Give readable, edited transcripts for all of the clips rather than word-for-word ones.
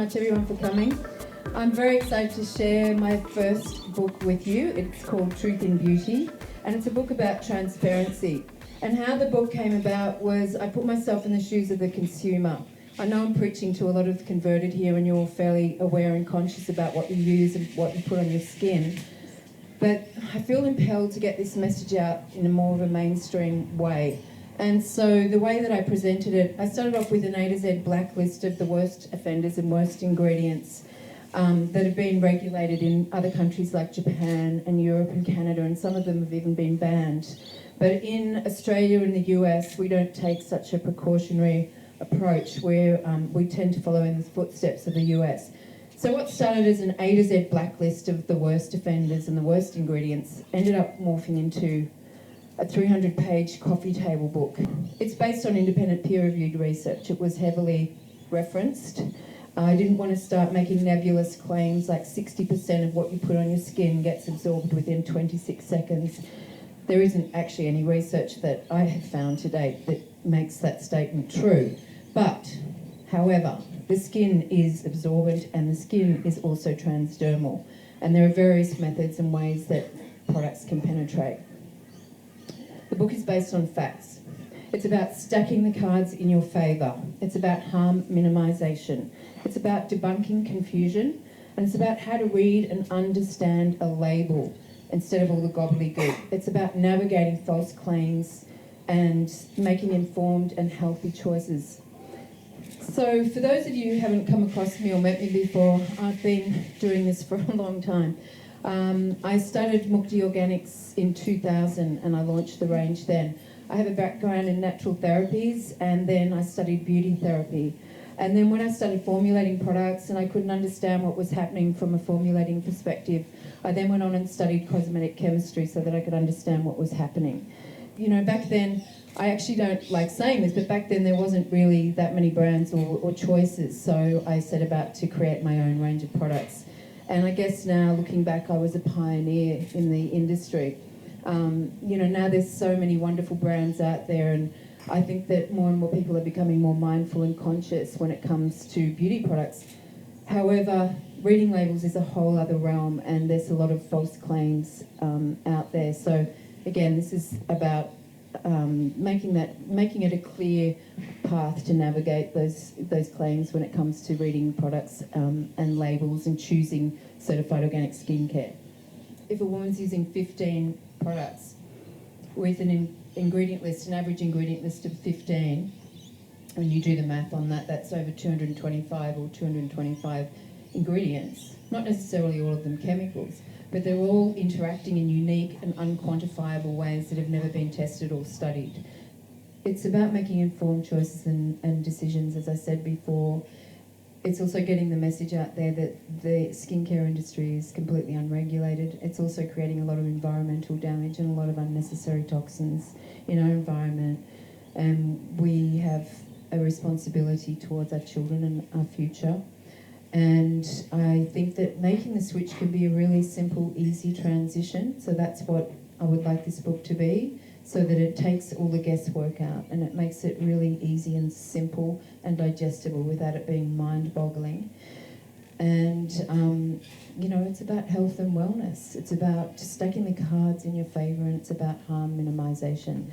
much, everyone, for coming. I'm very excited to share my first book with you. It's called Truth in Beauty, and it's a book about transparency. And how the book came about was I put myself in the shoes of the consumer. I know I'm preaching to a lot of converted here, and you're all fairly aware and conscious about what you use and what you put on your skin. But I feel impelled to get this message out in a more of a mainstream way. And so the way that I presented it, I started off with an A to Z blacklist of the worst offenders and worst ingredients that have been regulated in other countries like Japan and Europe and Canada, and some of them have even been banned. But in Australia and the US, we don't take such a precautionary approach where we tend to follow in the footsteps of the US. So what started as an A to Z blacklist of the worst offenders and the worst ingredients ended up morphing into a 300-page coffee table book. It's based on independent peer-reviewed research. It was heavily referenced. I didn't want to start making nebulous claims like 60% of what you put on your skin gets absorbed within 26 seconds. There isn't actually any research that I have found to date that makes that statement true. But, however, the skin is absorbent and the skin is also transdermal. And there are various methods and ways that products can penetrate. The book is based on facts. It's about stacking the cards in your favour. It's about harm minimisation. It's about debunking confusion. And it's about how to read and understand a label instead of all the gobbledygook. It's about navigating false claims and making informed and healthy choices. So for those of you who haven't come across me or met me before, I've been doing this for a long time. I started Mukti Organics in 2000 and I launched the range then. I have a background in natural therapies, and then I studied beauty therapy. And then when I started formulating products and I couldn't understand what was happening from a formulating perspective, I then went on and studied cosmetic chemistry so that I could understand what was happening. You know, back then, I actually don't like saying this, but back then there wasn't really that many brands or choices, so I set about to create my own range of products. And I guess now, looking back, I was a pioneer in the industry. Now there's so many wonderful brands out there, and I think that more and more people are becoming more mindful and conscious when it comes to beauty products. However, reading labels is a whole other realm, and there's a lot of false claims out there. So again, this is about making it a clear path to navigate those claims when it comes to reading products and labels and choosing certified organic skincare. If a woman's using 15 products with an ingredient list, an average ingredient list of 15, when you do the math on that, that's over 225 or 225 ingredients. Not necessarily all of them chemicals, but they're all interacting in unique and unquantifiable ways that have never been tested or studied. It's about making informed choices and decisions, as I said before. It's also getting the message out there that the skincare industry is completely unregulated. It's also creating a lot of environmental damage and a lot of unnecessary toxins in our environment. And we have a responsibility towards our children and our future. And I think that making the switch can be a really simple, easy transition. So that's what I would like this book to be, so that it takes all the guesswork out and it makes it really easy and simple and digestible without it being mind-boggling. And, it's about health and wellness. It's about stacking the cards in your favour, and it's about harm minimisation.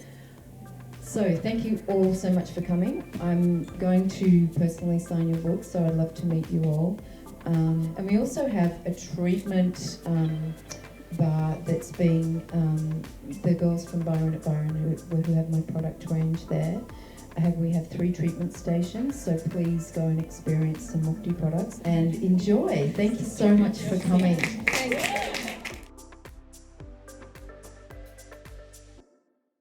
So thank you all so much for coming. I'm going to personally sign your book, so I'd love to meet you all. And we also have a treatment bar that's being, the girls from Byron at Byron who have my product range there. We have 3 treatment stations, so please go and experience some Mukti products and enjoy. Thank you so much for coming.